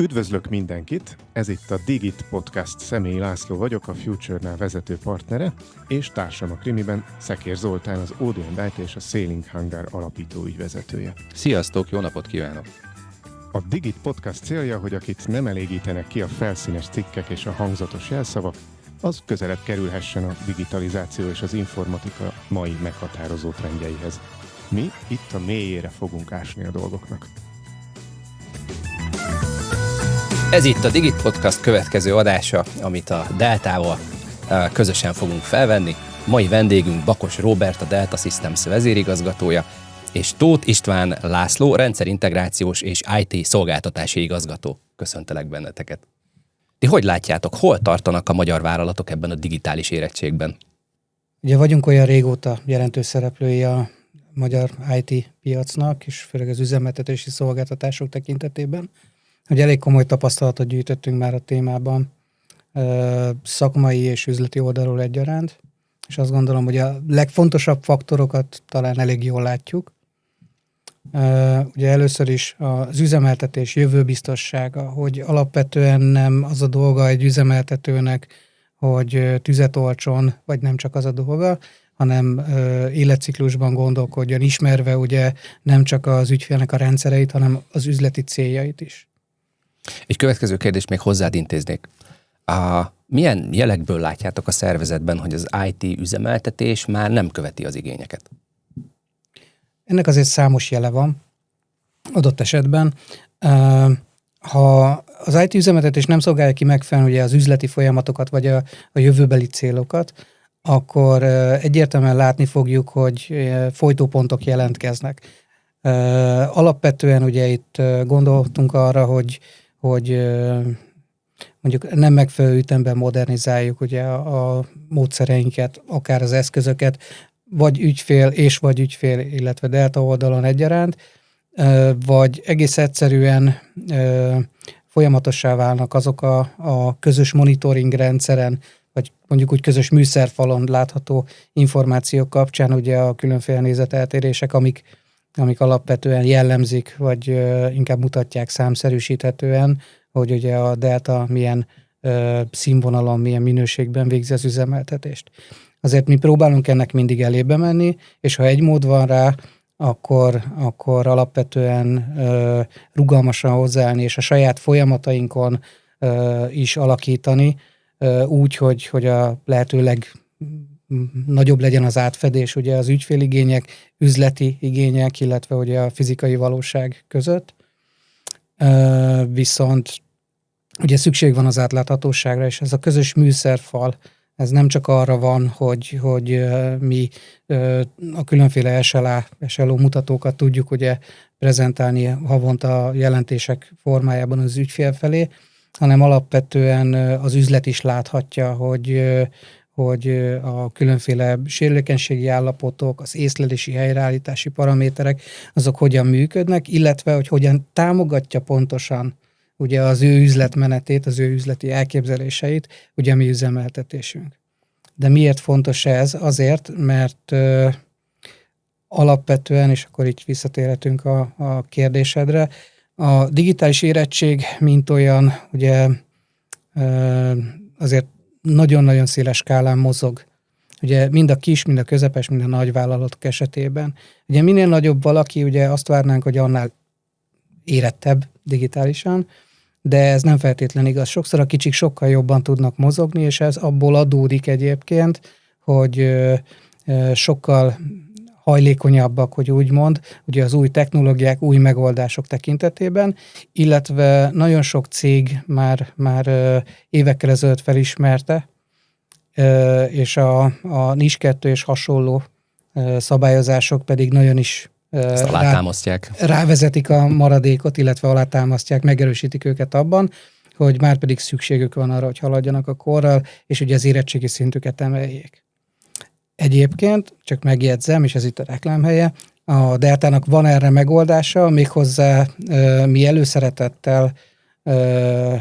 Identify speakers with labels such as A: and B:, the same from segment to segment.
A: Üdvözlök mindenkit! Ez itt a Digit Podcast. Személyi László vagyok, a Future-nál vezető partnere, és társam a krimiben Szekér Zoltán, az ODM és a Sailing Hangar alapító ügyvezetője.
B: Sziasztok, jó napot kívánok!
A: A Digit Podcast célja, hogy akit nem elégítenek ki a felszínes cikkek és a hangzatos jelszavak, az közelebb kerülhessen a digitalizáció és az informatika mai meghatározó trendjeihez. Mi itt a mélyére fogunk ásni a dolgoknak.
B: Ez itt a Digit Podcast következő adása, amit a Deltával közösen fogunk felvenni. Mai vendégünk Bakos Róbert, a Delta Systems vezérigazgatója, és Tóth István László, rendszerintegrációs és IT szolgáltatási igazgató. Köszöntelek benneteket. Ti hogy látjátok, hol tartanak a magyar vállalatok ebben a digitális érettségben?
C: Ugye vagyunk olyan régóta jelentős szereplői a magyar IT piacnak, és főleg az üzemeltetési szolgáltatások tekintetében, hogy elég komoly tapasztalatot gyűjtöttünk már a témában, szakmai és üzleti oldalról egyaránt, és azt gondolom, hogy a legfontosabb faktorokat talán elég jól látjuk. Ugye először is az üzemeltetés jövőbiztossága, hogy alapvetően nem az a dolga egy üzemeltetőnek, hogy tüzet oltson, vagy nem csak az a dolga, hanem életciklusban gondolkodjon, ismerve ugye nem csak az ügyfélnek a rendszereit, hanem az üzleti céljait is.
B: Egy következő kérdést még hozzád intéznék. Milyen jelekből látjátok a szervezetben, hogy az IT üzemeltetés már nem követi az igényeket?
C: Ennek azért számos jele van adott esetben. Ha az IT üzemeltetés nem szolgálja ki megfelelően ugye az üzleti folyamatokat, vagy a jövőbeli célokat, akkor egyértelműen látni fogjuk, hogy folytópontok jelentkeznek. Alapvetően ugye itt gondoltunk arra, hogy mondjuk nem megfelelő ütemben modernizáljuk ugye a módszereinket, akár az eszközöket, vagy ügyfél, illetve Delta oldalon egyaránt, vagy egész egyszerűen folyamatossá válnak azok a közös monitoring rendszeren, vagy mondjuk úgy közös műszerfalon látható információk kapcsán ugye a különféle nézeteltérések, amik alapvetően jellemzik, vagy inkább mutatják számszerűsíthetően, hogy ugye a Delta milyen színvonalon, milyen minőségben végzi az üzemeltetést. Azért mi próbálunk ennek mindig elébe menni, és ha egy mód van rá, akkor alapvetően rugalmasan hozzáállni, és a saját folyamatainkon is alakítani, úgy, hogy a lehetőleg nagyobb legyen az átfedés ugye az ügyféligények, üzleti igények, illetve ugye a fizikai valóság között. Viszont ugye szükség van az átláthatóságra, és ez a közös műszerfal, ez nem csak arra van, hogy mi a különféle SLO mutatókat tudjuk ugye prezentálni havonta jelentések formájában az ügyfél felé, hanem alapvetően az üzlet is láthatja, hogy a különféle sérülékenységi állapotok, az észlelési helyreállítási paraméterek, azok hogyan működnek, illetve hogy hogyan támogatja pontosan ugye az ő üzletmenetét, az ő üzleti elképzeléseit, ugye a mi üzemeltetésünk. De miért fontos ez? Azért, mert alapvetően, és akkor így visszatérhetünk a kérdésedre, a digitális érettség, mint olyan, ugye azért nagyon-nagyon széles skálán mozog. Ugye mind a kis, mind a közepes, mind a nagy vállalatok esetében. Ugye minél nagyobb valaki, ugye azt várnánk, hogy annál érettebb digitálisan, de ez nem feltétlen igaz. Sokszor a kicsik sokkal jobban tudnak mozogni, és ez abból adódik egyébként, hogy sokkal hajlékonyabbak, hogy úgy mond, ugye az új technológiák, új megoldások tekintetében, illetve nagyon sok cég már évekkel ezelőtt felismerte, és a NIS 2 és hasonló szabályozások pedig nagyon is rávezetik a maradékot, illetve alátámasztják, megerősítik őket abban, hogy már pedig szükségük van arra, hogy haladjanak a korral, és ugye az érettségi szintüket emeljék. Egyébként, csak megjegyzem, és ez itt a reklámhelye, a Deltának van erre megoldása, méghozzá mi előszeretettel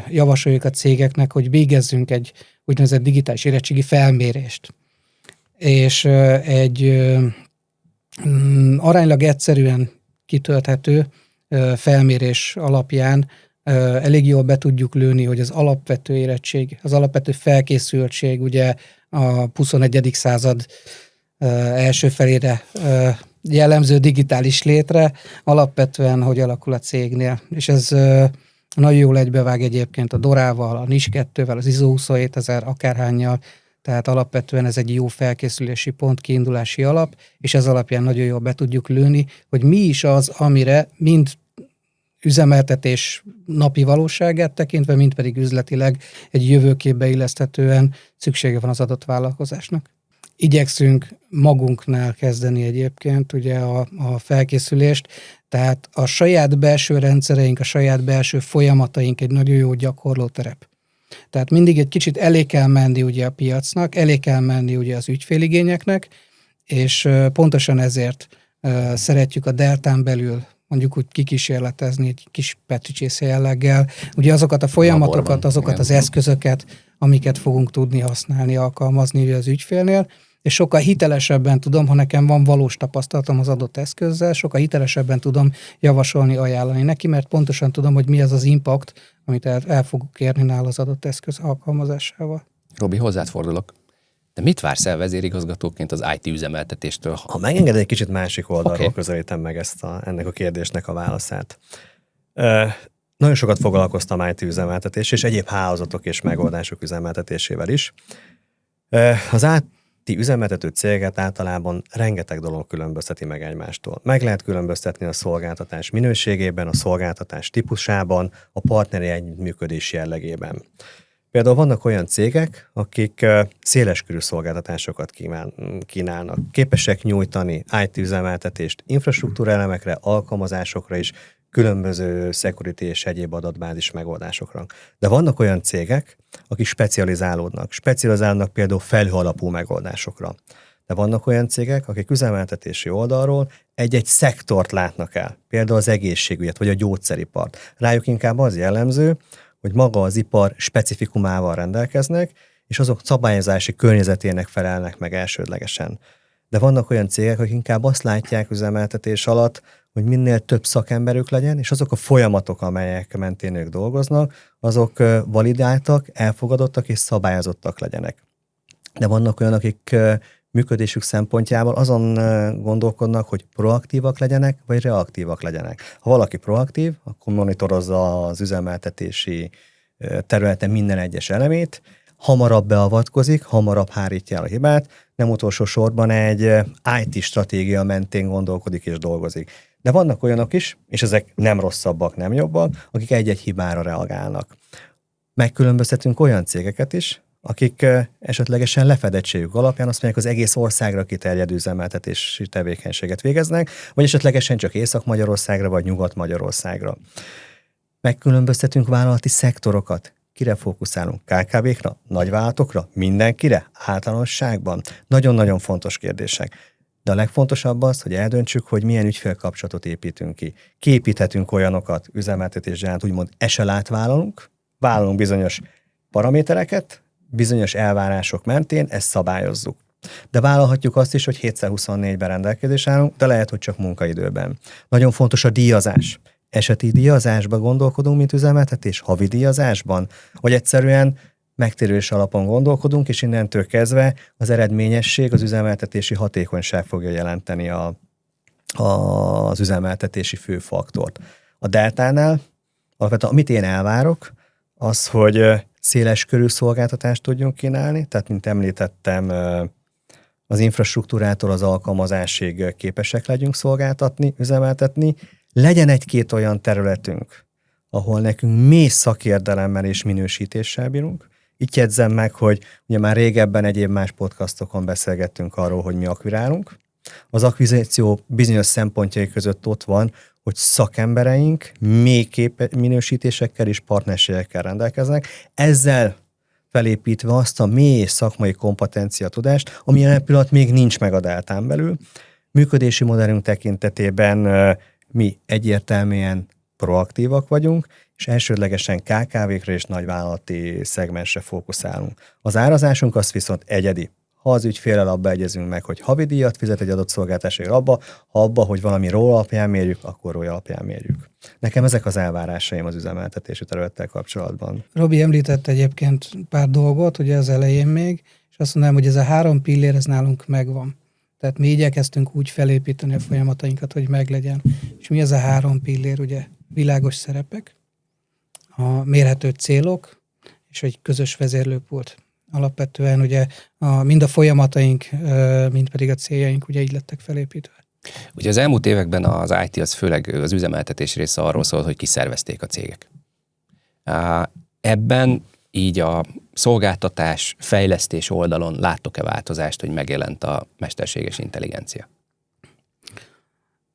C: javasoljuk a cégeknek, hogy végezzünk egy úgynevezett digitális érettségi felmérést. És egy aránylag egyszerűen kitölthető felmérés alapján elég jól be tudjuk lőni, hogy az alapvető érettség, az alapvető felkészültség ugye a 21. század első felére jellemző digitális létre, alapvetően hogy alakul a cégnél. És ez nagyon jól egybevág egyébként a Dorával, a NIS 2-vel, az ISO 27000 akárhánnyal, tehát alapvetően ez egy jó felkészülési pont, kiindulási alap, és ez alapján nagyon jól be tudjuk lőni, hogy mi is az, amire mind üzemeltetés napi valóságát tekintve, mint pedig üzletileg egy jövőképbe illeszthetően szüksége van az adott vállalkozásnak. Igyekszünk magunknál kezdeni egyébként ugye a felkészülést, tehát a saját belső rendszereink, a saját belső folyamataink egy nagyon jó gyakorlóterep. Tehát mindig egy kicsit elé kell menni ugye a piacnak, elé kell menni ugye az ügyféligényeknek, és pontosan ezért szeretjük a Deltán belül mondjuk úgy kikísérletezni egy kis petricsésze jelleggel, ugye azokat a folyamatokat, azokat az eszközöket, amiket fogunk tudni használni, alkalmazni ugye az ügyfélnél, és sokkal hitelesebben tudom, ha nekem van valós tapasztalatom az adott eszközzel, sokkal hitelesebben tudom javasolni, ajánlani neki, mert pontosan tudom, hogy mi az az impact, amit el fogok érni nála az adott eszköz alkalmazásával.
B: Robi, hozzád fordulok. De mit vársz el vezérigazgatóként az IT üzemeltetéstől?
D: Ha megenged, egy kicsit másik oldalról közelítem meg ennek a kérdésnek a válaszát. Nagyon sokat foglalkoztam IT üzemeltetés és egyéb hálózatok és megoldások üzemeltetésével is. Az IT üzemeltető céget általában rengeteg dolog különbözteti meg egymástól. Meg lehet különböztetni a szolgáltatás minőségében, a szolgáltatás típusában, a partneri együttműködés jellegében. Például vannak olyan cégek, akik széleskörű szolgáltatásokat kínálnak. Képesek nyújtani IT üzemeltetést infrastruktúra elemekre, alkalmazásokra is, különböző security és egyéb adatbázis megoldásokra. De vannak olyan cégek, akik specializálódnak például felhő alapú megoldásokra. De vannak olyan cégek, akik üzemeltetési oldalról egy-egy szektort látnak el, például az egészségügyet vagy a gyógyszeripart. Rájuk inkább az jellemző, hogy maga az ipar specifikumával rendelkeznek, és azok szabályozási környezetének felelnek meg elsődlegesen. De vannak olyan cégek, akik inkább azt látják üzemeltetés alatt, hogy minél több szakemberük legyen, és azok a folyamatok, amelyek mentén ők dolgoznak, azok validáltak, elfogadottak és szabályozottak legyenek. De vannak olyanok, akik működésük szempontjából azon gondolkodnak, hogy proaktívak legyenek, vagy reaktívak legyenek. Ha valaki proaktív, akkor monitorozza az üzemeltetési területen minden egyes elemét, hamarabb beavatkozik, hamarabb hárítja el a hibát, nem utolsó sorban egy IT stratégia mentén gondolkodik és dolgozik. De vannak olyanok is, és ezek nem rosszabbak, nem jobbak, akik egy-egy hibára reagálnak. Megkülönböztetünk olyan cégeket is, akik esetlegesen lefedettségük alapján azt mondják, az egész országra kiterjedő üzemeltetési tevékenységet végeznek, vagy esetlegesen csak Észak-Magyarországra, vagy Nyugat-Magyarországra. Megkülönböztetünk vállalati szektorokat. Kire fókuszálunk? KKV-kra? Nagyvállalatokra? Mindenkire? Általánosságban? Nagyon-nagyon fontos kérdések. De a legfontosabb az, hogy eldöntsük, hogy milyen ügyfélkapcsolatot építünk ki. Kiépíthetünk olyanokat üzemeltetés gyanánt, úgymond SLA-t vállalunk bizonyos paramétereket, bizonyos elvárások mentén, ezt szabályozzuk. De vállalhatjuk azt is, hogy 7/24-ben rendelkezésre állunk, de lehet, hogy csak munkaidőben. Nagyon fontos a díjazás. Eseti díjazásban gondolkodunk, mint üzemeltetés, havi díjazásban, vagy egyszerűen megtérülés alapon gondolkodunk, és innentől kezdve az eredményesség, az üzemeltetési hatékonyság fogja jelenteni az üzemeltetési főfaktort. A Deltánál alapvetően, amit én elvárok, az, hogy széles körű szolgáltatást tudjunk kínálni, tehát mint említettem, az infrastruktúrától az alkalmazásig képesek legyünk szolgáltatni, üzemeltetni, legyen egy-két olyan területünk, ahol nekünk mély szakérdelemmel és minősítéssel bírunk. Itt jegyzem meg, hogy ugye már régebben egyéb más podcastokon beszélgettünk arról, hogy mi akvirálunk. Az akvizíció bizonyos szempontjai között ott van, hogy szakembereink mély minősítésekkel és partnerségekkel rendelkeznek, ezzel felépítve azt a mély szakmai kompetencia tudást, ami jelen pillanat még nincs meg a Deltán belül. Működési modellünk tekintetében mi egyértelműen proaktívak vagyunk, és elsődlegesen KKV-kre és nagyvállalati szegmensre fókuszálunk. Az árazásunk az viszont egyedi. ha az ügyféllel abba egyezünk meg, hogy havi díjat fizet egy adott szolgáltatásért abba, ha abba, hogy valami ROI alapján mérjük, akkor ROI alapján mérjük. Nekem ezek az elvárásaim az üzemeltetési területtel kapcsolatban.
C: Robi említett egyébként pár dolgot, ugye az elején még, és azt mondanám, hogy ez a 3 pillér, ez nálunk megvan. Tehát mi igyekeztünk úgy felépíteni a folyamatainkat, hogy meglegyen. És mi ez a 3 pillér? Ugye világos szerepek, a mérhető célok, és egy közös vezérlőpult. Alapvetően ugye mind a folyamataink, mind pedig a céljaink ugye így lettek felépítve.
B: Ugye az elmúlt években az IT az főleg az üzemeltetés része arról szólt, hogy kiszervezték a cégek. Ebben így a szolgáltatás, fejlesztés oldalon láttok-e változást, hogy megjelent a mesterséges intelligencia?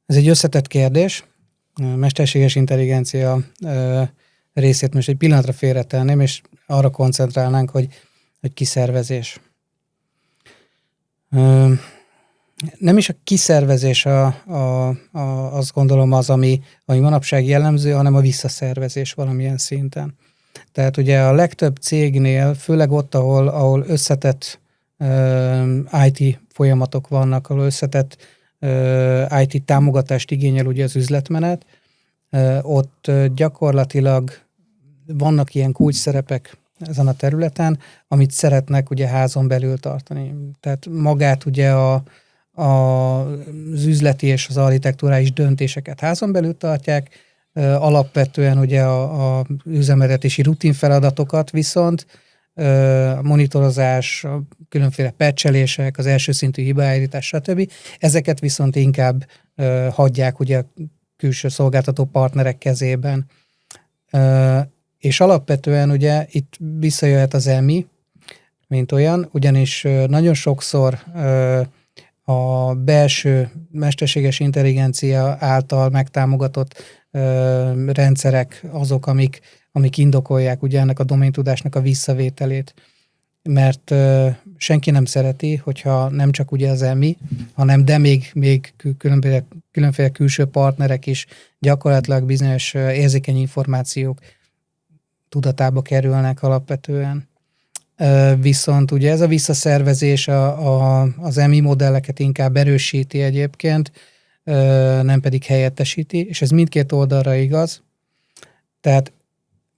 C: Ez egy összetett kérdés. A mesterséges intelligencia részét most egy pillanatra félretenném, és arra koncentrálnánk, hogy kiszervezés. Nem is a kiszervezés azt gondolom az, ami manapság jellemző, hanem a visszaszervezés valamilyen szinten. Tehát ugye a legtöbb cégnél, főleg ott, ahol összetett IT folyamatok vannak, ahol összetett IT támogatást igényel ugye az üzletmenet, ott gyakorlatilag vannak ilyen kulcsszerepek ezen a területen, amit szeretnek ugye házon belül tartani. Tehát magát ugye az üzleti és az architektúrális döntéseket házon belül tartják, alapvetően ugye a üzemeltetési rutinfeladatokat viszont a monitorozás, a különféle patchelések, az első szintű hibaállítás, stb. Ezeket viszont inkább hagyják ugye a külső szolgáltató partnerek kezében. És alapvetően ugye itt visszajöhet az EMI, mint olyan, ugyanis nagyon sokszor a belső mesterséges intelligencia által megtámogatott rendszerek azok, amik indokolják ugye ennek a doméntudásnak a visszavételét. Mert senki nem szereti, hogyha nem csak ugye az EMI, hanem de még különféle külső partnerek is gyakorlatilag bizonyos érzékeny információk tudatába kerülnek alapvetően. Viszont ugye ez a visszaszervezés az EMI modelleket inkább erősíti egyébként, nem pedig helyettesíti, és ez mindkét oldalra igaz. Tehát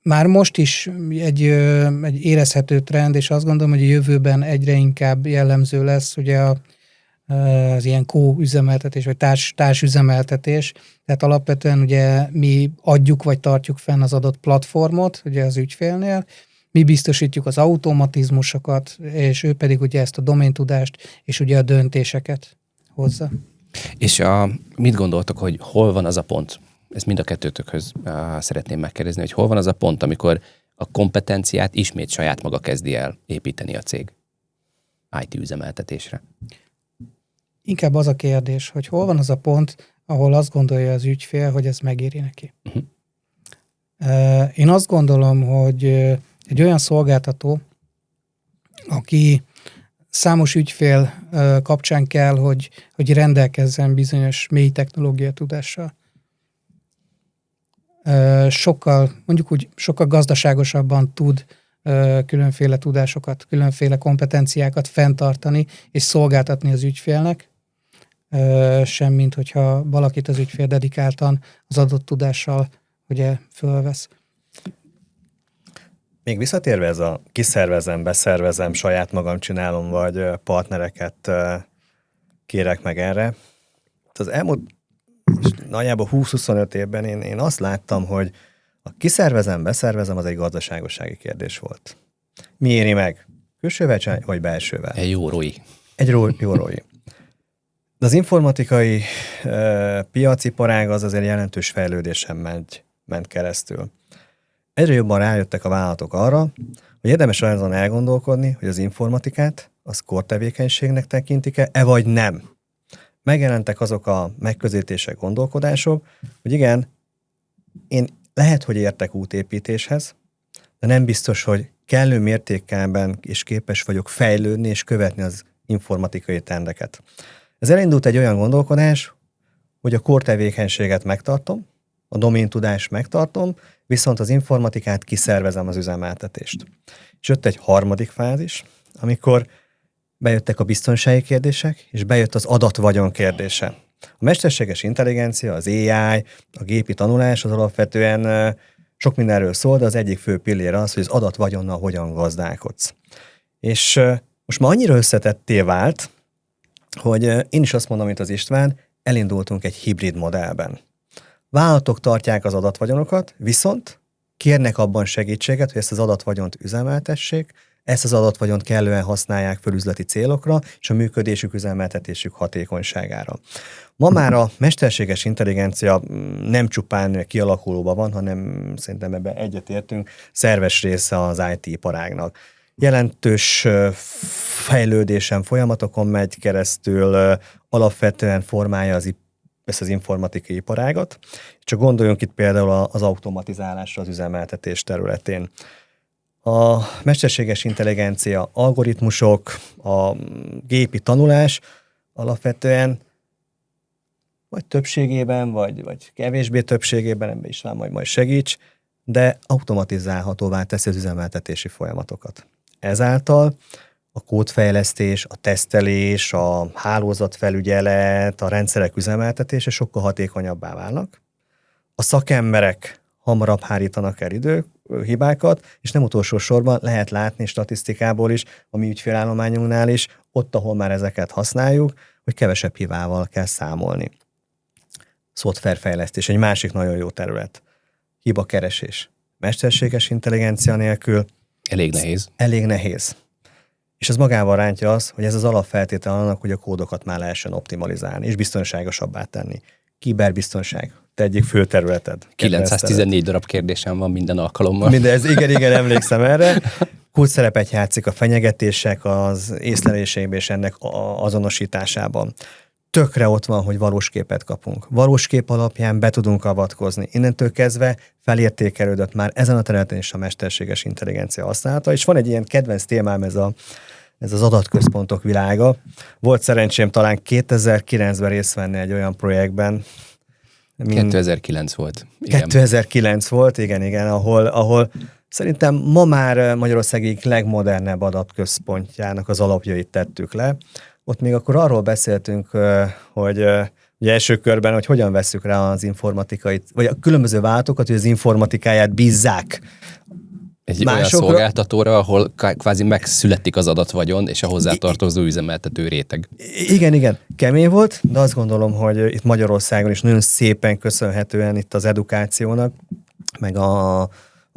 C: már most is egy érezhető trend, és azt gondolom, hogy a jövőben egyre inkább jellemző lesz ugye az ilyen co-üzemeltetés, vagy társüzemeltetés. Tehát alapvetően ugye mi adjuk, vagy tartjuk fenn az adott platformot ugye az ügyfélnél, mi biztosítjuk az automatizmusokat, és ő pedig ugye ezt a doméntudást, és ugye a döntéseket hozza.
B: És mit gondoltok, hogy hol van az a pont? Ezt mind a kettőtökhöz szeretném megkérdezni, hogy hol van az a pont, amikor a kompetenciát ismét saját maga kezdi el építeni a cég IT üzemeltetésre? Inkább
C: az a kérdés, hogy hol van az a pont, ahol azt gondolja az ügyfél, hogy ez megéri neki. Én azt gondolom, hogy egy olyan szolgáltató, aki számos ügyfél kapcsán kell, hogy rendelkezzen bizonyos mély technológia tudással. Sokkal gazdaságosabban tud különféle tudásokat, különféle kompetenciákat fenntartani és szolgáltatni az ügyfélnek, semmint hogyha valakit az ügyfél dedikáltan az adott tudással ugye fölvesz.
D: Még visszatérve ez a kiszervezem, beszervezem, saját magam csinálom, vagy partnereket kérek meg erre. Az elmúlt nagyjából 20-25 évben én azt láttam, hogy a kiszervezem, beszervezem az egy gazdaságossági kérdés volt. Mi éri meg? Külsővel vagy belsővel?
B: Egy jó ROI.
D: Egy jó ROI. De az informatikai piaci parág az azért jelentős fejlődésen ment keresztül. Egyre jobban rájöttek a vállalatok arra, hogy érdemes azon elgondolkodni, hogy az informatikát az core tevékenységnek tekintik-e, vagy nem. Megjelentek azok a megközelítések, gondolkodások, hogy igen, én lehet, hogy értek útépítéshez, de nem biztos, hogy kellő mértékben is képes vagyok fejlődni és követni az informatikai trendeket. Ez elindult egy olyan gondolkodás, hogy a core tevékenységet megtartom, a doméntudást megtartom, viszont az informatikát kiszervezem, az üzemeltetést. És jött egy harmadik fázis, amikor bejöttek a biztonsági kérdések, és bejött az adatvagyon kérdése. A mesterséges intelligencia, az AI, a gépi tanulás az alapvetően sok mindenről szól, de az egyik fő pillére az, hogy az adatvagyonnal hogyan gazdálkodsz. És most már annyira összetetté vált, hogy én is azt mondom, mint az István, elindultunk egy hibrid modellben. Vállalatok tartják az adatvagyonokat, viszont kérnek abban segítséget, hogy ezt az adatvagyont üzemeltessék, ezt az adatvagyont kellően használják föl üzleti célokra, és a működésük, üzemeltetésük hatékonyságára. Ma már a mesterséges intelligencia nem csupán kialakulóban van, hanem szerintem ebben egyetértünk, szerves része az IT-iparágnak. Jelentős fejlődésen, folyamatokon megy keresztül, alapvetően formálja ezt az informatikai iparágat. Csak gondoljunk itt például az automatizálásra az üzemeltetés területén. A mesterséges intelligencia, algoritmusok, a gépi tanulás alapvetően vagy többségében, vagy kevésbé többségében, ebben is majd segíts, de automatizálhatóvá teszi az üzemeltetési folyamatokat. Ezáltal a kódfejlesztés, a tesztelés, a hálózatfelügyelet, a rendszerek üzemeltetése sokkal hatékonyabbá válnak. A szakemberek hamarabb hárítanak el hibákat, és nem utolsó sorban lehet látni statisztikából is, a mi ügyfélállományunknál is, ott, ahol már ezeket használjuk, hogy kevesebb hibával kell számolni. Szoftverfejlesztés, egy másik nagyon jó terület. Hibakeresés. Mesterséges intelligencia nélkül Elég nehéz. És ez magával rántja az, hogy ez az alapfeltétel annak, hogy a kódokat már lehessen optimalizálni, és biztonságosabbá tenni. Kiberbiztonság, te egyik fő területed.
B: 914 darab kérdésem van minden alkalommal.
D: Igen, emlékszem erre. Kulcsszerepet játszik a fenyegetések az észleléseiben és ennek azonosításában. Tökre ott van, hogy valós képet kapunk. Valós kép alapján be tudunk avatkozni. Innentől kezdve felértékelődött már ezen a területen is a mesterséges intelligencia használata, és van egy ilyen kedvenc témám, ez az adatközpontok világa. Volt szerencsém talán 2009-ben részt venni egy olyan projektben.
B: 2009 volt.
D: Igen. 2009 volt, igen, ahol szerintem ma már Magyarország egyik legmodernebb adatközpontjának az alapjait tettük le. Ott még akkor arról beszéltünk, hogy ugye első körben, hogy hogyan vesszük rá az informatikai, vagy a különböző vállalatokat, hogy az informatikáját bízzák
B: egy olyan szolgáltatóra, ahol kvázi megszületik az adatvagyon, és a hozzátartozó üzemeltető réteg.
D: Igen, kemény volt, de azt gondolom, hogy itt Magyarországon is nagyon szépen köszönhetően itt az edukációnak, meg a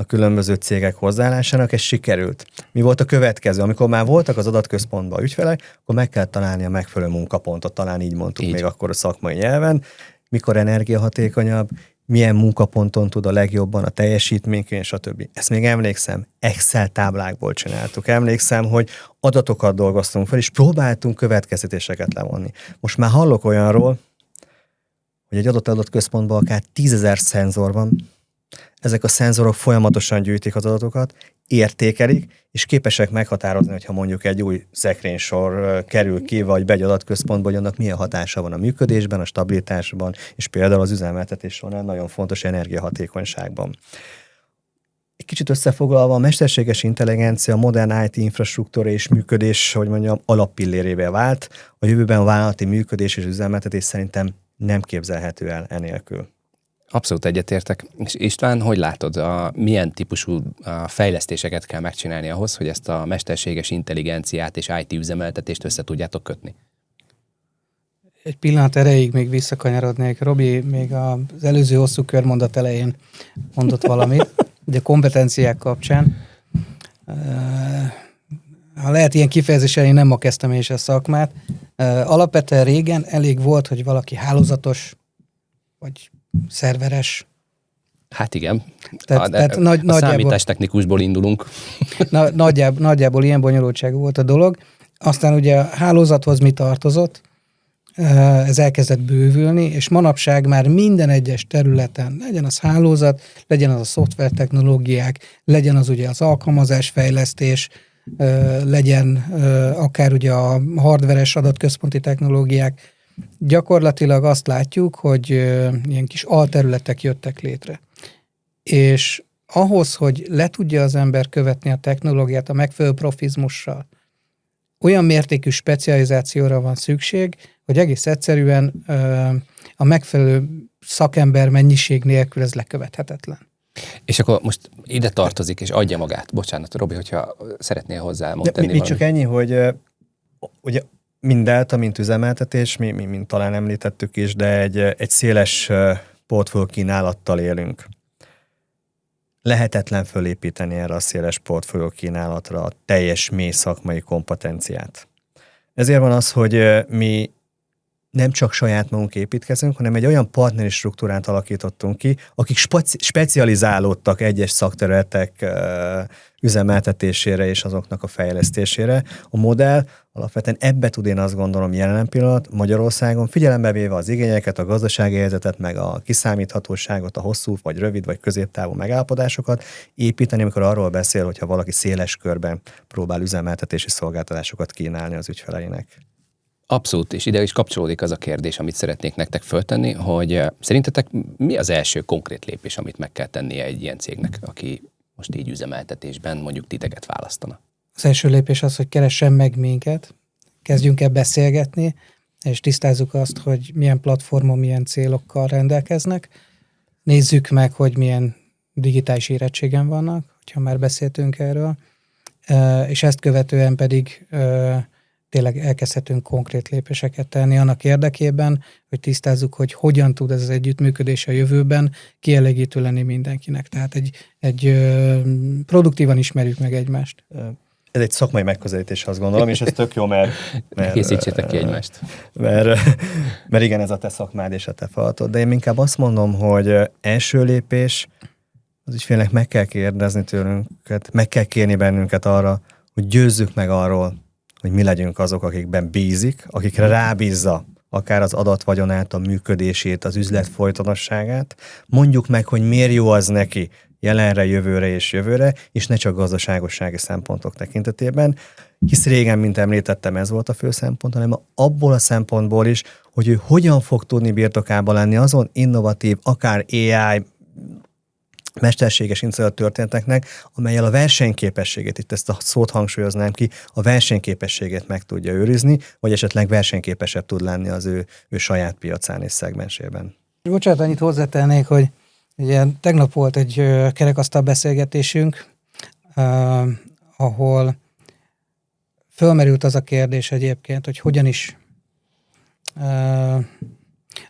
D: különböző cégek hozzáállásának, ez sikerült. Mi volt a következő? Amikor már voltak az adatközpontban ügyfelek, akkor meg kell találni a megfelelő munkapontot, talán így mondtuk még akkor a szakmai nyelven, mikor energiahatékonyabb, milyen munkaponton tud a legjobban a teljesítményként, stb. Ezt még emlékszem, Excel táblákból csináltuk. Emlékszem, hogy adatokat dolgoztunk fel, és próbáltunk következtetéseket levonni. Most már hallok olyanról, hogy egy adott adatközpontban akár 10 000 szenzor van, ezek a szenzorok folyamatosan gyűjtik az adatokat, értékelik, és képesek meghatározni, hogyha mondjuk egy új szekrénysor kerül ki, vagy be egy adatközpontba, hogy annak milyen hatása van a működésben, a stabilitásban, és például az üzemeltetés során nagyon fontos energiahatékonyságban. Egy kicsit összefoglalva, a mesterséges intelligencia, a modern IT infrastruktúra és működés, hogy mondjam, alappillérévé vált. A jövőben a vállalati működés és üzemeltetés szerintem nem képzelhető el enélkül.
B: Abszolút egyetértek. És István, hogy látod, milyen típusú fejlesztéseket kell megcsinálni ahhoz, hogy ezt a mesterséges intelligenciát és IT üzemeltetést össze tudjátok kötni?
C: Egy pillanat erejéig még visszakanyarodnék. Robi még az előző hosszú körmondat elején mondott valamit, ugye a kompetenciák kapcsán. Ha lehet ilyen kifejezéssel, én nem ma kezdtem is a szakmát. Alapvetően régen elég volt, hogy valaki hálózatos, vagy szerveres.
B: Hát igen.
C: Tehát
B: a számítástechnikusból indulunk.
C: Nagyjából ilyen bonyolultságú volt a dolog. Aztán ugye a hálózathoz mi tartozott, ez elkezdett bővülni, és manapság már minden egyes területen, legyen az hálózat, legyen az a szoftvertechnológiák, legyen az ugye az alkalmazásfejlesztés, legyen akár ugye a hardveres adatközponti technológiák, gyakorlatilag azt látjuk, hogy ilyen kis alterületek jöttek létre. És ahhoz, hogy le tudja az ember követni a technológiát a megfelelő profizmussal, olyan mértékű specializációra van szükség, hogy egész egyszerűen a megfelelő szakember mennyiség nélkül ez lekövethetetlen.
B: És akkor most ide tartozik, és adja magát. Bocsánat, Robi, hogyha szeretnél hozzá mondani
D: mi csak ennyi, hogy ugye mind Delta, mint üzemeltetés, mint talán említettük is, de egy széles portfólió kínálattal élünk. Lehetetlen fölépíteni erre a széles portfólió kínálatra a teljes mély szakmai kompetenciát. Ezért van az, hogy mi nem csak saját magunk építkezünk, hanem egy olyan partneri struktúrát alakítottunk ki, akik specializálódtak egyes szakterületek üzemeltetésére és azoknak a fejlesztésére. A modell alapvetően ebbe tud, én azt gondolom, jelen pillanat Magyarországon figyelembe véve az igényeket, a gazdasági helyzetet, meg a kiszámíthatóságot, a hosszú, vagy rövid, vagy középtávú megállapodásokat építeni, amikor arról beszél, hogyha valaki széles körben próbál üzemeltetési szolgáltatásokat kínálni az ügyfeleinek.
B: Abszolút, és ide is kapcsolódik az a kérdés, amit szeretnék nektek föltenni, hogy szerintetek mi az első konkrét lépés, amit meg kell tennie egy ilyen cégnek, aki most így üzemeltetésben mondjuk titeket választana?
C: Az első lépés az, hogy keressen meg minket, kezdjünk el beszélgetni, és tisztázzuk azt, hogy milyen platformon, milyen célokkal rendelkeznek. Nézzük meg, hogy milyen digitális érettségen vannak, hogyha már beszéltünk erről, és ezt követően pedig tényleg elkezdhetünk konkrét lépéseket tenni annak érdekében, hogy tisztázzuk, hogy hogyan tud ez az együttműködés a jövőben kielégítő lenni mindenkinek. Tehát egy produktívan ismerjük meg egymást.
D: Ez egy szakmai megközelítés, azt gondolom, és ez tök jó, mert
B: készítsétek ki egymást.
D: Mert igen, ez a te szakmád és a te feladatod, de én inkább azt mondom, hogy első lépés, az ügyfélnek meg kell kérdezni tőlünket, meg kell kérni bennünket arra, hogy győzzük meg arról, hogy mi legyünk azok, akikben bízik, akikre rábízza akár az adatvagyon a működését, az üzlet folytonosságát. Mondjuk meg, hogy miért jó az neki jelenre, jövőre, és ne csak gazdaságossági szempontok tekintetében, hisz régen, mint említettem, ez volt a fő szempont, hanem abból a szempontból is, hogy ő hogyan fog tudni birtokában lenni azon innovatív, akár AI, mesterséges intelligencia történeteknek, amellyel a versenyképességét, itt ezt a szót hangsúlyoznám ki, a versenyképességét meg tudja őrizni, vagy esetleg versenyképesebb tud lenni az ő saját piacán és szegmensében.
C: Bocsánat, annyit hozzátennék, hogy ugye, tegnap volt egy kerekasztal beszélgetésünk, ahol fölmerült az a kérdés egyébként, hogy hogyan is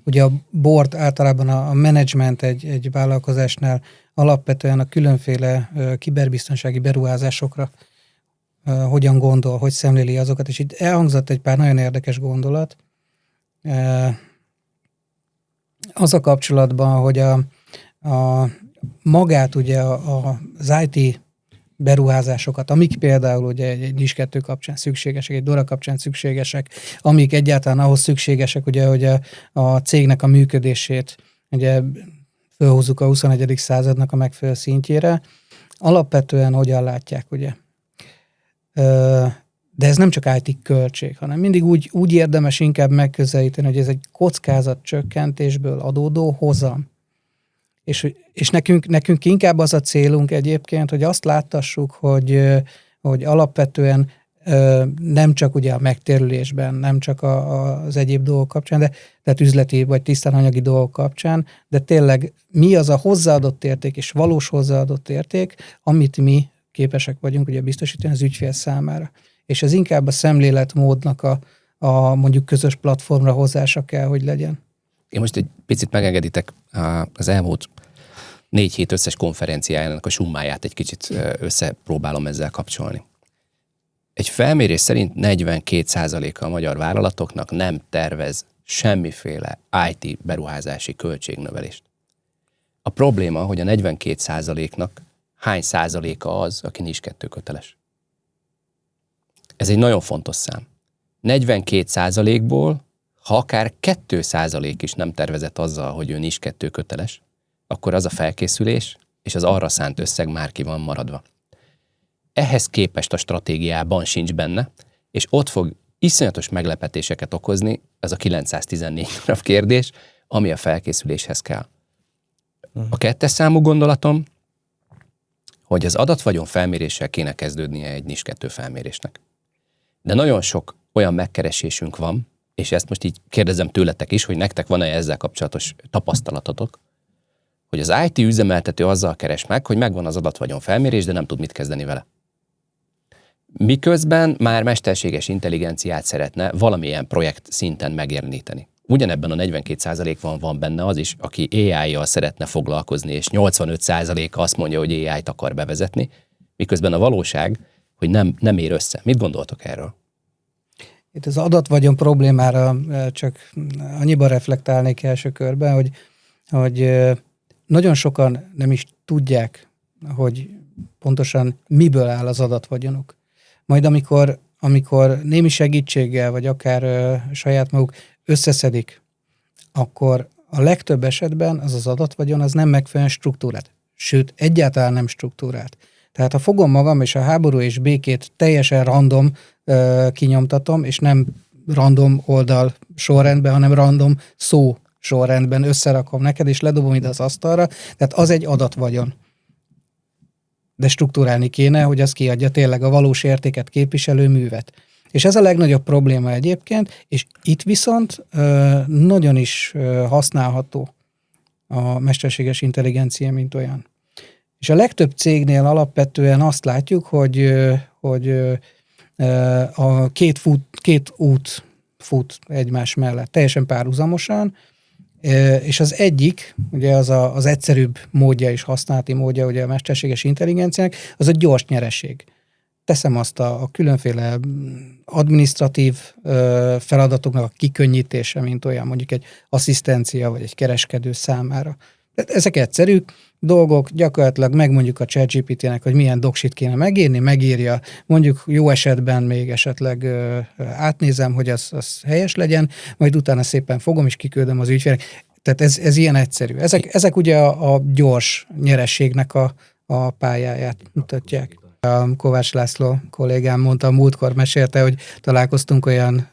C: ugye a board általában a menedzsment egy vállalkozásnál alapvetően a különféle kiberbiztonsági beruházásokra hogyan gondol, hogy szemléli azokat, és itt elhangzott egy pár nagyon érdekes gondolat. Az a kapcsolatban, hogy a magát ugye az IT beruházásokat, amik például ugye egy NIS2 kapcsán szükségesek, egy DORA kapcsán szükségesek, amik egyáltalán ahhoz szükségesek, ugye, hogy a cégnek a működését ugye fölhozzuk a 21. századnak a megfelelő szintjére. Alapvetően hogyan látják, ugye? De ez nem csak IT költség, hanem mindig úgy érdemes inkább megközelíteni, hogy ez egy kockázatcsökkentésből adódó hozam. És nekünk inkább az a célunk egyébként, hogy azt láttassuk, hogy alapvetően nem csak ugye a megtérülésben, nem csak az egyéb dolgok kapcsán, de tehát üzleti vagy tisztán anyagi dolgok kapcsán, de tényleg mi az a hozzáadott érték és valós hozzáadott érték, amit mi képesek vagyunk ugye biztosítani az ügyfél számára. És ez inkább a szemléletmódnak a mondjuk közös platformra hozása kell, hogy legyen.
B: Én most egy picit megengeditek az elmúlt 4 hét összes konferenciájának a summáját egy kicsit összepróbálom ezzel kapcsolni. Egy felmérés szerint 42%-a a magyar vállalatoknak nem tervez semmiféle IT beruházási költségnövelést. A probléma, hogy a 42%-nak hány százaléka az, aki NIS2 köteles. Ez egy nagyon fontos szám. 42%-ból, ha akár 2% is nem tervezett azzal, hogy ő NIS2 köteles, akkor az a felkészülés és az arra szánt összeg már ki van maradva. Ehhez képest a stratégiában sincs benne, és ott fog iszonyatos meglepetéseket okozni, ez a 914 darab kérdés, ami a felkészüléshez kell. A 2. számú gondolatom, hogy az adatvagyon felméréssel kéne kezdődnie egy NIS2 felmérésnek. De nagyon sok olyan megkeresésünk van, és ezt most így kérdezem tőletek is, hogy nektek van-e ezzel kapcsolatos tapasztalatotok, hogy az IT üzemeltető azzal keres meg, hogy megvan az adatvagyon felmérés, de nem tud mit kezdeni vele. Miközben már mesterséges intelligenciát szeretne valamilyen projekt szinten megjeleníteni. Ugyanebben a 42%-ban van benne az is, aki AI-jal szeretne foglalkozni, és 85%-a azt mondja, hogy AI-t akar bevezetni, miközben a valóság, hogy nem ér össze. Mit gondoltok erről?
C: Itt az adatvagyon problémára csak annyiban reflektálnék első körben, hogy nagyon sokan nem is tudják, hogy pontosan miből áll az adatvagyonuk. Majd amikor némi segítséggel, vagy akár saját maguk összeszedik, akkor a legtöbb esetben az adatvagyon az nem megfelelően struktúrált. Sőt, egyáltalán nem struktúrált. Tehát ha fogom magam, és a háború és békét teljesen random kinyomtatom, és nem random oldal sorrendben, hanem random szó sorrendben összerakom neked, és ledobom ide az asztalra, tehát az egy adatvagyon. De struktúrálni kéne, hogy az kiadja tényleg a valós értéket képviselő művet. És ez a legnagyobb probléma egyébként, és itt viszont nagyon is használható a mesterséges intelligencia, mint olyan. És a legtöbb cégnél alapvetően azt látjuk, hogy a két út fut egymás mellett, teljesen párhuzamosan, és az egyik, ugye az egyszerűbb módja és használati módja ugye a mesterséges intelligenciának, az a gyors nyereség. Teszem azt a különféle adminisztratív feladatoknak a kikönnyítése, mint olyan mondjuk egy asszisztencia vagy egy kereskedő számára. Ezek egyszerű dolgok, gyakorlatilag megmondjuk a ChatGPT-nek, hogy milyen doksit kéne megírni, megírja, mondjuk jó esetben még esetleg átnézem, hogy az helyes legyen, majd utána szépen fogom és kiküldöm az ügyfélnek. Tehát ez ilyen egyszerű. Ezek ugye a gyors nyerességnek a pályáját mutatják. A Kovács László kollégám mondta, múltkor mesélte, hogy találkoztunk olyan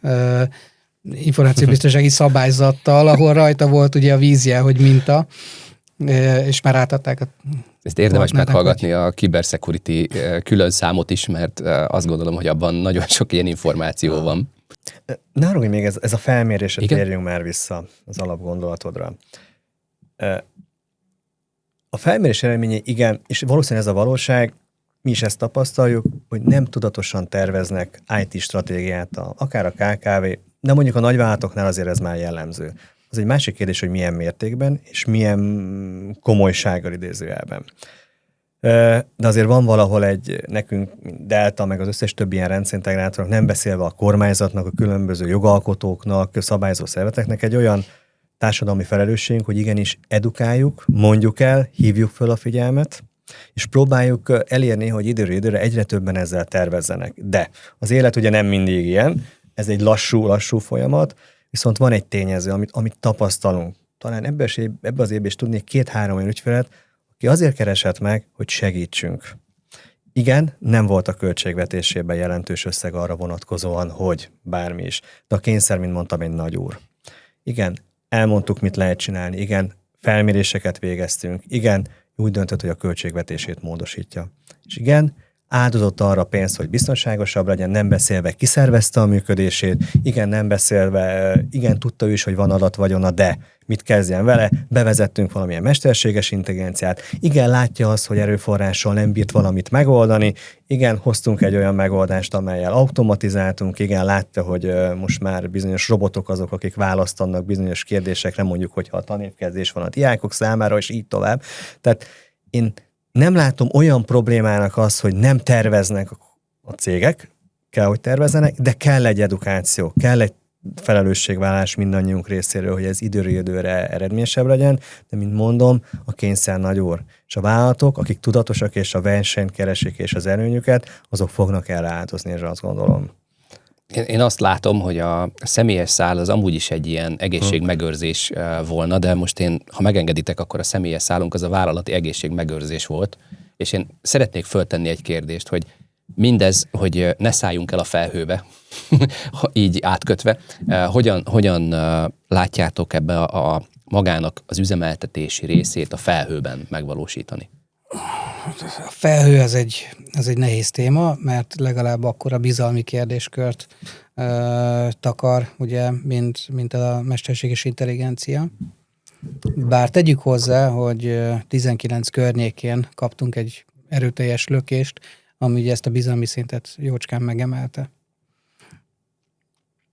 C: információbiztonsági szabályzattal, ahol rajta volt ugye a vízjel, hogy minta, és már átadták a...
B: Ezt érdemes meghallgatni a Cybersecurity külön számot is, mert azt gondolom, hogy abban nagyon sok ilyen információ van.
D: Nálunk még ez a felmérésre térjünk már vissza az alapgondolatodra. A felmérés eredménye igen, és valószínűleg ez a valóság, mi is ezt tapasztaljuk, hogy nem tudatosan terveznek IT stratégiát, akár a KKV, de mondjuk a nagyvállalatoknál azért ez már jellemző. Az egy másik kérdés, hogy milyen mértékben, és milyen komolysággal idézőjelben. De azért van valahol nekünk Delta, meg az összes többi ilyen rendszerintegrátornak, nem beszélve a kormányzatnak, a különböző jogalkotóknak, szabályozó szervezeteknek egy olyan társadalmi felelősségünk, hogy igenis edukáljuk, mondjuk el, hívjuk föl a figyelmet, és próbáljuk elérni, hogy időről időre egyre többen ezzel tervezzenek. De az élet ugye nem mindig ilyen, ez egy lassú folyamat, viszont van egy tényező, amit tapasztalunk. Talán ebbe az évben is tudnék 2-3 olyan ügyfelet, aki azért keresett meg, hogy segítsünk. Igen, nem volt a költségvetésében jelentős összeg arra vonatkozóan, hogy bármi is. De a kényszer, mint mondtam, egy nagy úr. Igen, elmondtuk, mit lehet csinálni. Igen, felméréseket végeztünk. Igen, úgy döntött, hogy a költségvetését módosítja. És igen, áldozott arra pénzt, hogy biztonságosabb legyen, nem beszélve kiszervezte a működését, igen, nem beszélve, igen, tudta ő is, hogy van adatvagyona, de mit kezdjen vele, bevezettünk valamilyen mesterséges intelligenciát, igen, látja azt, hogy erőforrással nem bírt valamit megoldani, igen, hoztunk egy olyan megoldást, amellyel automatizáltunk, igen, látta, hogy most már bizonyos robotok azok, akik választanak bizonyos kérdésekre, mondjuk, hogyha a tanévkezdés van a diákok számára, és így tovább. Tehát én nem látom olyan problémának az, hogy nem terveznek a cégek, kell, hogy tervezzenek, de kell egy edukáció, kell egy felelősségvállalás mindannyiunk részéről, hogy ez időről időre eredményesebb legyen, de mint mondom, a kényszer nagy úr. És a vállalatok, akik tudatosak és a versenyt keresik és az előnyüket, azok fognak erre áldozni, és azt gondolom.
B: Én azt látom, hogy a személyes szál az amúgy is egy ilyen egészségmegőrzés volna, de most ha megengeditek, akkor a személyes szálunk az a vállalati egészségmegőrzés volt, és én szeretnék föltenni egy kérdést, hogy mindez, hogy ne szálljunk el a felhőbe, így átkötve, hogyan látjátok ebbe a magának az üzemeltetési részét a felhőben megvalósítani?
C: A felhő ez egy nehéz téma, mert legalább akkor a bizalmi kérdéskört takar, ugye, mint a mesterséges intelligencia. Bár tegyük hozzá, hogy 19 környékén kaptunk egy erőteljes lökést, ami ugye ezt a bizalmi szintet jócskán megemelte.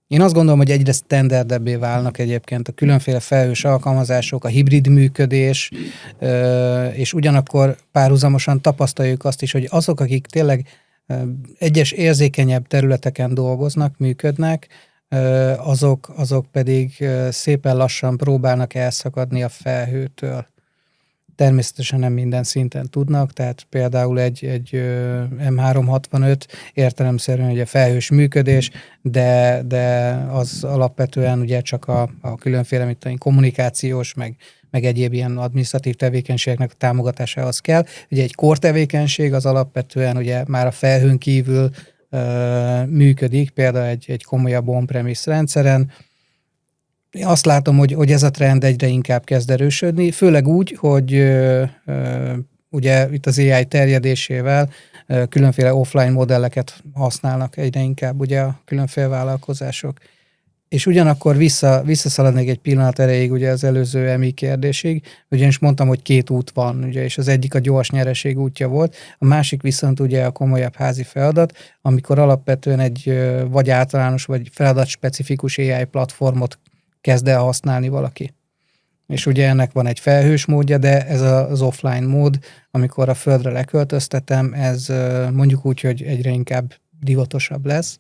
C: Én azt gondolom, hogy egyre standardebbé válnak egyébként a különféle felhős alkalmazások, a hibrid működés, és ugyanakkor párhuzamosan tapasztaljuk azt is, hogy azok, akik tényleg egyes érzékenyebb területeken dolgoznak, működnek, azok pedig szépen lassan próbálnak elszakadni a felhőtől. Természetesen nem minden szinten tudnak, tehát például egy M365 értelemszerűen ugye felhős működés, de az alapvetően ugye csak a különféle kommunikációs, meg egyéb ilyen adminisztratív tevékenységeknek a támogatásához kell. Ugye egy core tevékenység az alapvetően ugye már a felhőn kívül működik, például egy komolyabb on-premise rendszeren. Én azt látom, hogy ez a trend egyre inkább kezd erősödni, főleg úgy, hogy ugye itt az AI terjedésével különféle offline modelleket használnak egyre inkább ugye a különféle vállalkozások. És ugyanakkor visszaszaladnék egy pillanat erejéig ugye az előző EMI kérdésig, ugyanis mondtam, hogy 2 út van, ugye, és az egyik a gyors nyereség útja volt, a másik viszont ugye a komolyabb házi feladat, amikor alapvetően egy vagy általános, vagy feladatspecifikus AI platformot kezd el használni valaki. És ugye ennek van egy felhős módja, de ez az offline mód, amikor a földre leköltöztetem, ez mondjuk úgy, hogy egyre inkább divatosabb lesz,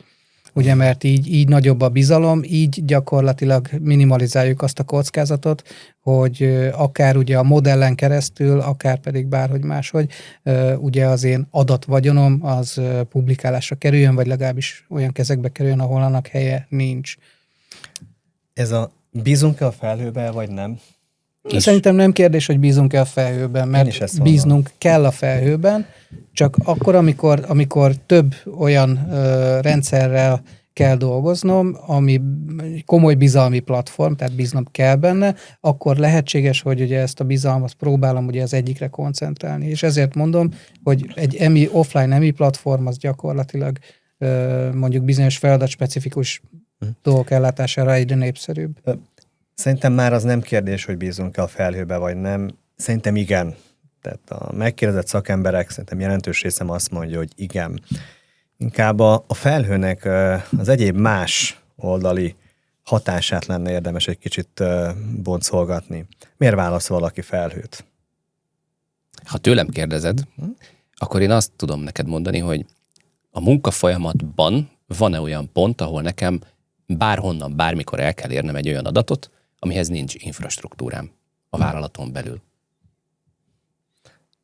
C: ugye, mert így nagyobb a bizalom, így gyakorlatilag minimalizáljuk azt a kockázatot, hogy akár ugye a modellen keresztül, akár pedig bárhogy máshogy, ugye az én adatvagyonom az publikálásra kerüljön, vagy legalábbis olyan kezekbe kerüljön, ahol annak helye nincs.
D: Ez a bízunk-e a felhőbe, vagy nem?
C: Szerintem nem kérdés, hogy bízunk-e a felhőben, mert bíznunk kell a felhőben, csak akkor, amikor több olyan rendszerrel kell dolgoznom, ami komoly bizalmi platform, tehát bíznom kell benne, akkor lehetséges, hogy ugye ezt a bizalmat próbálom ugye az egyikre koncentrálni. És ezért mondom, hogy egy offline EMI platform az gyakorlatilag mondjuk bizonyos feladatspecifikus dolgok ellátására egyre népszerűbb.
D: Szerintem már az nem kérdés, hogy bízunk-e a felhőbe, vagy nem. Szerintem igen. Tehát a megkérdezett szakemberek szerintem jelentős részem azt mondja, hogy igen. Inkább a felhőnek az egyéb más oldali hatását lenne érdemes egy kicsit boncolgatni. Miért válasz valaki felhőt?
B: Ha tőlem kérdezed, akkor én azt tudom neked mondani, hogy a munkafolyamatban van-e olyan pont, ahol nekem bárhonnan, bármikor el kell érnem egy olyan adatot, amihez nincs infrastruktúrám a vállalaton belül.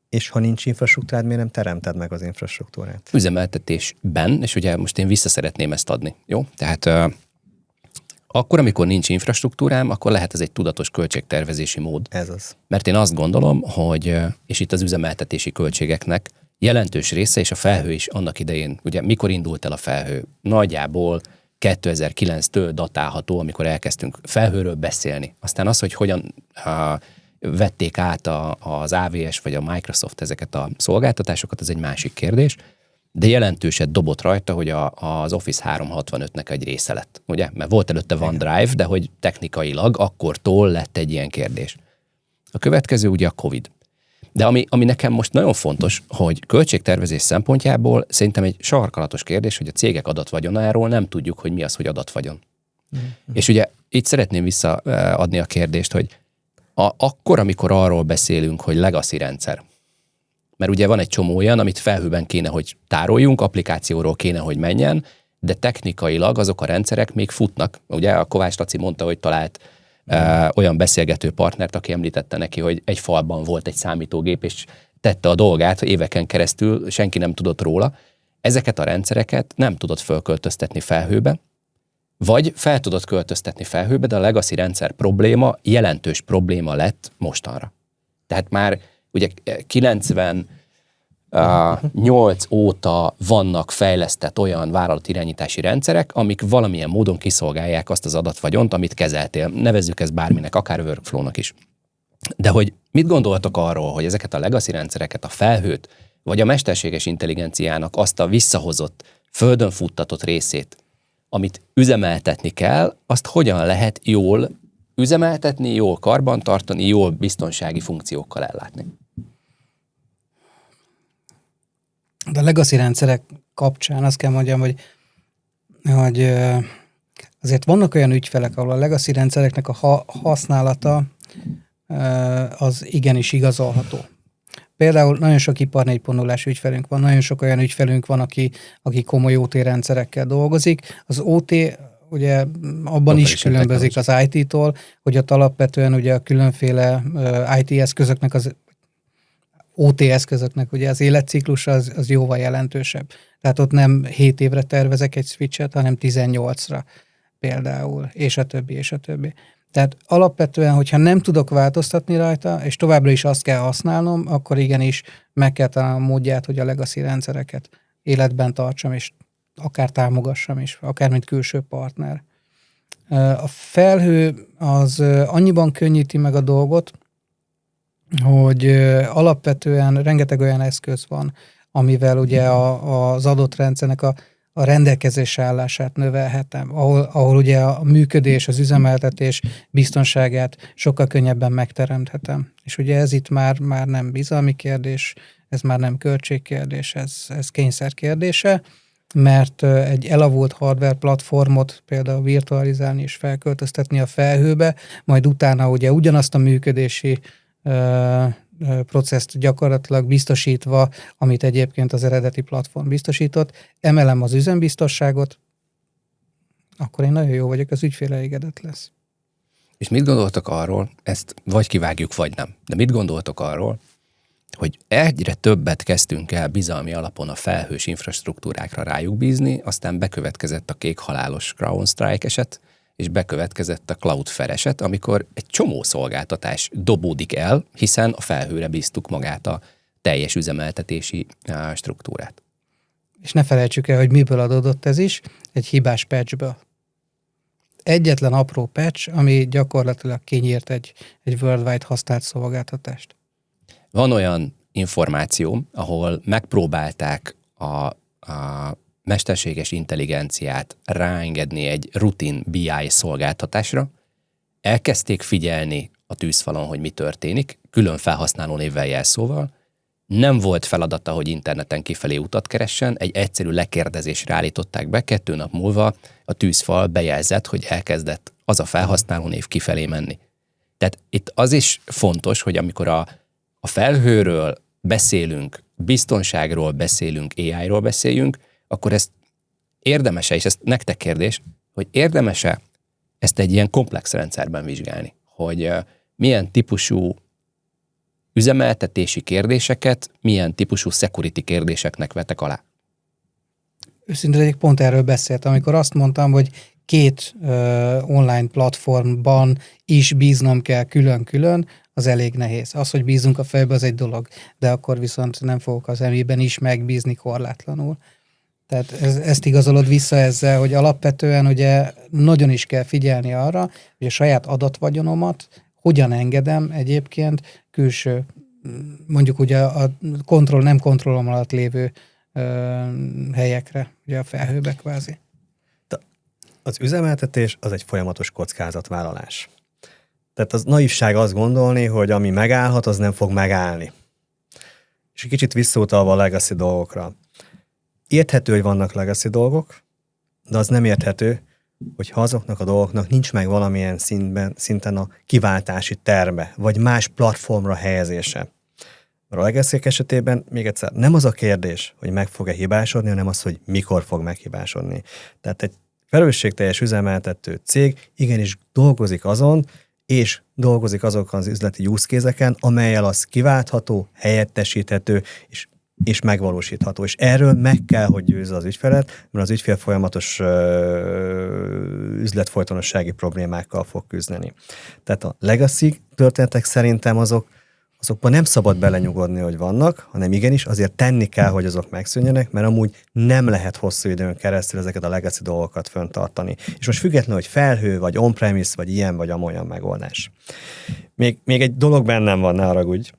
D: És ha nincs infrastruktúrád, miért nem teremted meg az infrastruktúrát?
B: Üzemeltetésben, és ugye most én vissza szeretném ezt adni, jó? Tehát akkor, amikor nincs infrastruktúrám, akkor lehet ez egy tudatos költségtervezési mód.
D: Ez az.
B: Mert én azt gondolom, hogy, és itt az üzemeltetési költségeknek jelentős része, és a felhő is annak idején, ugye mikor indult el a felhő? Nagyjából 2009-től datálható, amikor elkezdtünk felhőről beszélni. Aztán az, hogy hogyan vették át az AWS vagy a Microsoft ezeket a szolgáltatásokat, ez egy másik kérdés, de jelentőset dobott rajta, hogy az Office 365-nek egy része lett, ugye? Mert volt előtte OneDrive, de hogy technikailag akkortól lett egy ilyen kérdés. A következő ugye a Covid. De ami nekem most nagyon fontos, hogy költségtervezés szempontjából szerintem egy sarkalatos kérdés, hogy a cégek adatvagyonáról nem tudjuk, hogy mi az, hogy adatvagyon. És ugye itt szeretném visszaadni a kérdést, hogy akkor, amikor arról beszélünk, hogy legacy rendszer, mert ugye van egy csomó olyan, amit felhőben kéne, hogy tároljunk, applikációról kéne, hogy menjen, de technikailag azok a rendszerek még futnak. Ugye a Kovács Laci mondta, hogy talált olyan beszélgető partnert, aki említette neki, hogy egy falban volt egy számítógép, és tette a dolgát éveken keresztül, senki nem tudott róla. Ezeket a rendszereket nem tudott fölköltöztetni felhőbe, vagy fel tudott költöztetni felhőbe, de a legacy rendszer probléma jelentős probléma lett mostanra. Tehát már ugye 98 óta vannak fejlesztett olyan vállalatirányítási rendszerek, amik valamilyen módon kiszolgálják azt az adatvagyont, amit kezeltél. Nevezzük ezt bárminek, akár workflow-nak is. De hogy mit gondoltok arról, hogy ezeket a legacy rendszereket, a felhőt, vagy a mesterséges intelligenciának azt a visszahozott, földön futtatott részét, amit üzemeltetni kell, azt hogyan lehet jól üzemeltetni, jól karbantartani, jól biztonsági funkciókkal ellátni?
C: De a legacy rendszerek kapcsán azt kell mondjam, hogy azért vannak olyan ügyfelek, ahol a legacy rendszereknek a használata az igenis igazolható. Például nagyon sok ipar 4.0-ás ügyfelünk van, nagyon sok olyan ügyfelünk van, aki komoly OT rendszerekkel dolgozik. Az OT ugye abban is különbözik az IT-tól, hogy ott alapvetően ugye a különféle IT eszközöknek, az OT eszközöknek ugye az életciklus az jóval jelentősebb. Tehát ott nem 7 évre tervezek egy switchet, hanem 18-ra például, és a többi, és a többi. Tehát alapvetően, hogyha nem tudok változtatni rajta, és továbbra is azt kell használnom, akkor igenis meg kell találnom a módját, hogy a legacy rendszereket életben tartsam, és akár támogassam is, akár mint külső partner. A felhő az annyiban könnyíti meg a dolgot, hogy alapvetően rengeteg olyan eszköz van, amivel ugye az adott rendszernek a rendelkezésre állását növelhetem, ahol ugye a működés, az üzemeltetés biztonságát sokkal könnyebben megteremthetem. És ugye ez itt már nem bizalmi kérdés, ez már nem költségkérdés, ez kényszer kérdése, mert egy elavult hardware platformot például virtualizálni és felköltöztetni a felhőbe, majd utána ugye ugyanazt a működési processzt gyakorlatilag biztosítva, amit egyébként az eredeti platform biztosított, emelem az üzembiztosságot, akkor én nagyon jó vagyok, az ügyfél elégedett lesz.
B: És mit gondoltok arról, ezt vagy kivágjuk, vagy nem, de mit gondoltok arról, hogy egyre többet kezdtünk el bizalmi alapon a felhős infrastruktúrákra rájuk bízni, aztán bekövetkezett a kék halálos CrowdStrike eset, és bekövetkezett a Cloudflare eset, amikor egy csomó szolgáltatás dobódik el, hiszen a felhőre bíztuk magát a teljes üzemeltetési struktúrát.
C: És ne felejtsük el, hogy miből adódott ez is, egy hibás patchből. Egyetlen apró patch, ami gyakorlatilag kinyírt egy worldwide használt szolgáltatást.
B: Van olyan információ, ahol megpróbálták a mesterséges intelligenciát ráengedni egy rutin BI szolgáltatásra, elkezdték figyelni a tűzfalon, hogy mi történik, külön felhasználó névvel jelszóval, nem volt feladata, hogy interneten kifelé utat keressen, egy egyszerű lekérdezésre állították be, 2 nap múlva a tűzfal bejelzett, hogy elkezdett az a felhasználó név kifelé menni. Tehát itt az is fontos, hogy amikor a felhőről beszélünk, biztonságról beszélünk, AI-ról beszéljünk, akkor ezt érdemes-e, és ez nektek kérdés, hogy érdemes-e ezt egy ilyen komplex rendszerben vizsgálni, hogy milyen típusú üzemeltetési kérdéseket, milyen típusú security kérdéseknek vetek alá?
C: Őszintén egyik pont erről beszéltem, amikor azt mondtam, hogy 2 online platformban is bíznom kell külön-külön, az elég nehéz. Az, hogy bízunk a fejbe, az egy dolog, de akkor viszont nem fogok az emiben is megbízni korlátlanul. Tehát ezt igazolod vissza ezzel, hogy alapvetően ugye nagyon is kell figyelni arra, hogy a saját adatvagyonomat hogyan engedem egyébként külső, mondjuk ugye a nem kontrollom alatt lévő helyekre, ugye a felhőbe kvázi.
D: Az üzemeltetés az egy folyamatos kockázatvállalás. Tehát az naivság azt gondolni, hogy ami megállhat, az nem fog megállni. És egy kicsit visszautalva a legacy dolgokra. Érthető, hogy vannak legacy dolgok, de az nem érthető, hogyha azoknak a dolgoknak nincs meg valamilyen szinten a kiváltási terve, vagy más platformra helyezése. Mert a legacy esetében még egyszer nem az a kérdés, hogy meg fog-e hibásodni, hanem az, hogy mikor fog meghibásodni. Tehát egy felelősségteljes üzemeltető cég igenis dolgozik azon, és dolgozik azokon az üzleti use case-eken, amellyel az kiváltható, helyettesíthető, és megvalósítható. És erről meg kell, hogy győzze az ügyfelet, mert az ügyfél folyamatos üzletfolytonossági problémákkal fog küzdeni. Tehát a legacy történetek szerintem azok azokban nem szabad belenyugodni, hogy vannak, hanem igenis azért tenni kell, hogy azok megszűnjenek, mert amúgy nem lehet hosszú időn keresztül ezeket a legacy dolgokat fenntartani. És most függetlenül, hogy felhő, vagy on-premise, vagy ilyen, vagy amolyan megoldás. Még egy dolog bennem van, ne haragudj.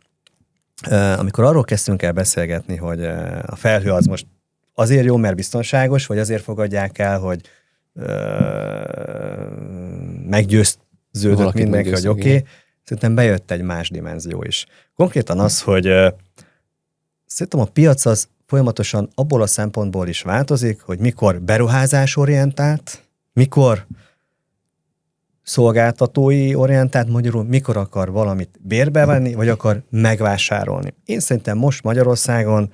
D: Amikor arról kezdtünk el beszélgetni, hogy a felhő az most azért jó, mert biztonságos, vagy azért fogadják el, hogy meggyőződött mindenki, hogy oké. Szerintem bejött egy más dimenzió is. Konkrétan az, hogy szerintem a piac az folyamatosan abból a szempontból is változik, hogy mikor beruházásorientált, mikor szolgáltatói orientált, magyarul mikor akar valamit bérbe venni, vagy akar megvásárolni. Én szerintem most Magyarországon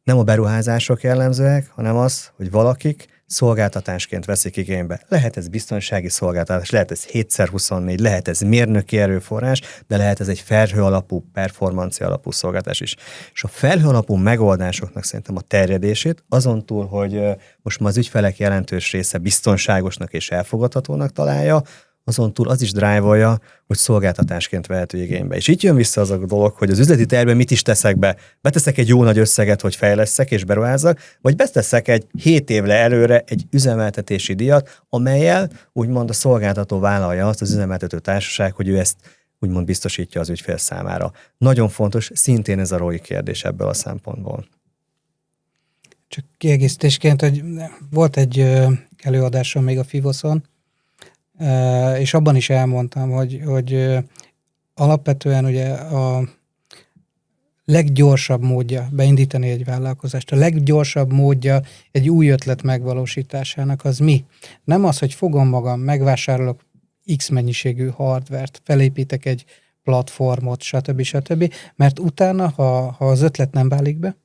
D: nem a beruházások jellemzőek, hanem az, hogy valakik szolgáltatásként veszik igénybe. Lehet ez biztonsági szolgáltatás, lehet ez 7x24, lehet ez mérnöki erőforrás, de lehet ez egy felhő alapú, performancia alapú szolgáltatás is. És a felhő alapú megoldásoknak szerintem a terjedését, azon túl, hogy most már az ügyfelek jelentős része biztonságosnak és elfogadhatónak találja, azon túl az is drive-olja, hogy szolgáltatásként vehető igénybe. És itt jön vissza az a dolog, hogy az üzleti tervben mit is teszek be. Beteszek egy jó nagy összeget, hogy fejlesszek és beruházzak, vagy beteszek egy 7 évre előre egy üzemeltetési díjat, amellyel úgymond a szolgáltató vállalja azt az üzemeltető társaság, hogy ő ezt úgymond biztosítja az ügyfél számára. Nagyon fontos, szintén ez a ROI kérdés ebből a szempontból.
C: Csak kiegészítésként, hogy volt egy előadásom még a Fivoszon, és abban is elmondtam, hogy alapvetően ugye a leggyorsabb módja beindítani egy vállalkozást, a leggyorsabb módja egy új ötlet megvalósításának az mi? Nem az, hogy fogom magam, megvásárolok X mennyiségű hardvert, felépítek egy platformot, stb. Mert utána, ha az ötlet nem válik be,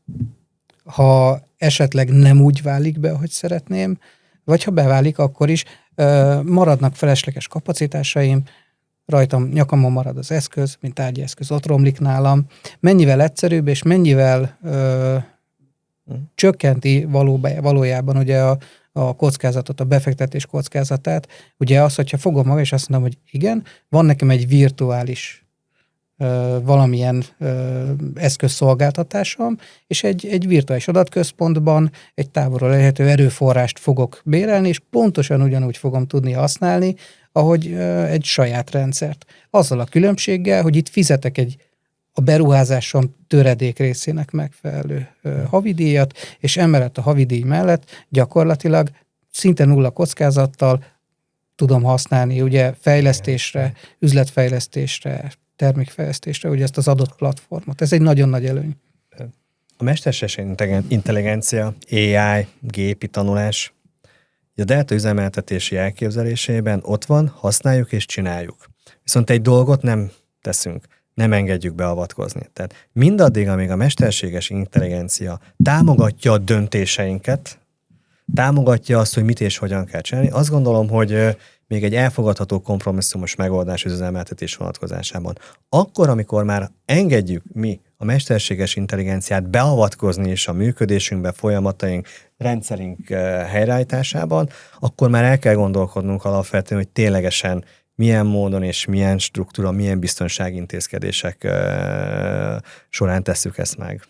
C: ha esetleg nem úgy válik be, ahogy szeretném, vagy ha beválik, akkor is maradnak felesleges kapacitásaim, rajtam, nyakamon marad az eszköz, mint tárgyi eszköz, ott romlik nálam. Mennyivel egyszerűbb, és mennyivel csökkenti valójában ugye a kockázatot, a befektetés kockázatát. Ugye az, hogyha fogom magam, és azt mondom, hogy igen, van nekem egy virtuális valamilyen eszközszolgáltatásom, és egy virtuális adatközpontban egy távolról elérhető erőforrást fogok bérelni, és pontosan ugyanúgy fogom tudni használni, ahogy egy saját rendszert. Azzal a különbséggel, hogy itt fizetek a beruházásom töredék részének megfelelő havidíjat, és emellett a havidíj mellett gyakorlatilag szinte nulla kockázattal tudom használni ugye fejlesztésre, üzletfejlesztésre, termékfejlesztésre, ugye ezt az adott platformot. Ez egy nagyon nagy előny.
D: A mesterséges intelligencia, AI, gépi tanulás, a Delta üzemeltetési elképzelésében ott van, használjuk és csináljuk. Viszont egy dolgot nem teszünk, nem engedjük beavatkozni. Tehát mindaddig, amíg a mesterséges intelligencia támogatja a döntéseinket, támogatja azt, hogy mit és hogyan kell csinálni, azt gondolom, hogy még egy elfogadható kompromisszumos megoldás az üzemeltetés vonatkozásában. Akkor, amikor már engedjük mi a mesterséges intelligenciát beavatkozni is a működésünkbe, folyamataink, rendszerünk helyreállításában, akkor már el kell gondolkodnunk alapvetően, hogy ténylegesen milyen módon és milyen struktúra, milyen biztonságintézkedések során tesszük ezt meg.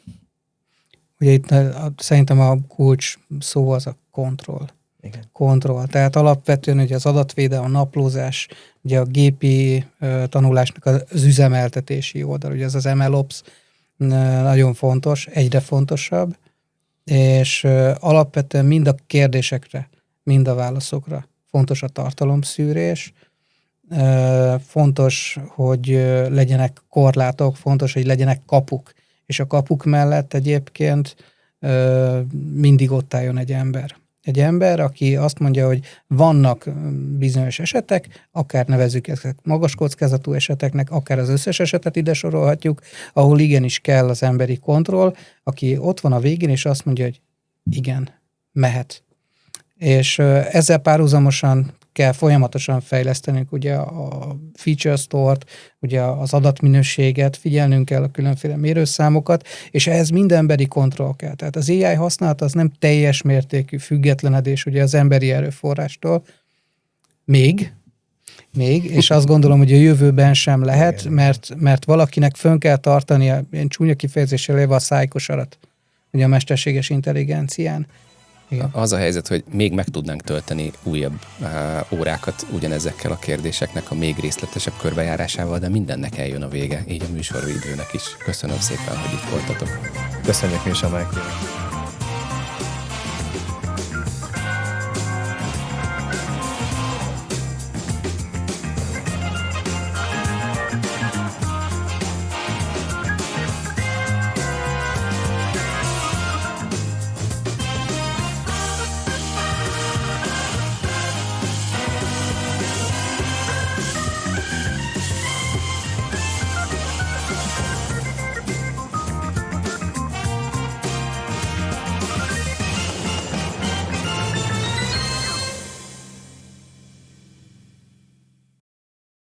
C: Ugye itt szerintem a kulcs szó az a kontroll.
D: Igen.
C: Kontroll. Tehát alapvetően ugye az adatvédelem, a naplózás, ugye a gépi tanulásnak az üzemeltetési oldal, ugye ez az MLOps nagyon fontos, egyre fontosabb, és alapvetően mind a kérdésekre, mind a válaszokra fontos a tartalomszűrés, fontos, hogy legyenek korlátok, fontos, hogy legyenek kapuk, és a kapuk mellett egyébként mindig ott álljon egy ember. Egy ember, aki azt mondja, hogy vannak bizonyos esetek, akár nevezzük ezeket magas kockázatú eseteknek, akár az összes esetet ide sorolhatjuk, ahol igenis kell az emberi kontroll, aki ott van a végén, és azt mondja, hogy igen, mehet. És ezzel párhuzamosan kell folyamatosan fejlesztenünk ugye a feature store-t, ugye az adatminőséget, figyelnünk kell a különféle mérőszámokat, és ehhez minden emberi kontroll kell. Tehát az AI használata az nem teljes mértékű függetlenedés ugye az emberi erőforrástól, még, még, és azt gondolom, hogy a jövőben sem lehet, mert valakinek fönn kell tartania, én csúnya kifejezéssel élve a szájkosarat, ugye a mesterséges intelligencián.
B: Igen. Az a helyzet, hogy még meg tudnánk tölteni újabb órákat ugyanezekkel a kérdéseknek a még részletesebb körbejárásával, de mindennek eljön a vége, így a műsoridőnek is. Köszönöm szépen, hogy itt voltatok.
D: Köszönjük mi is a meghívást.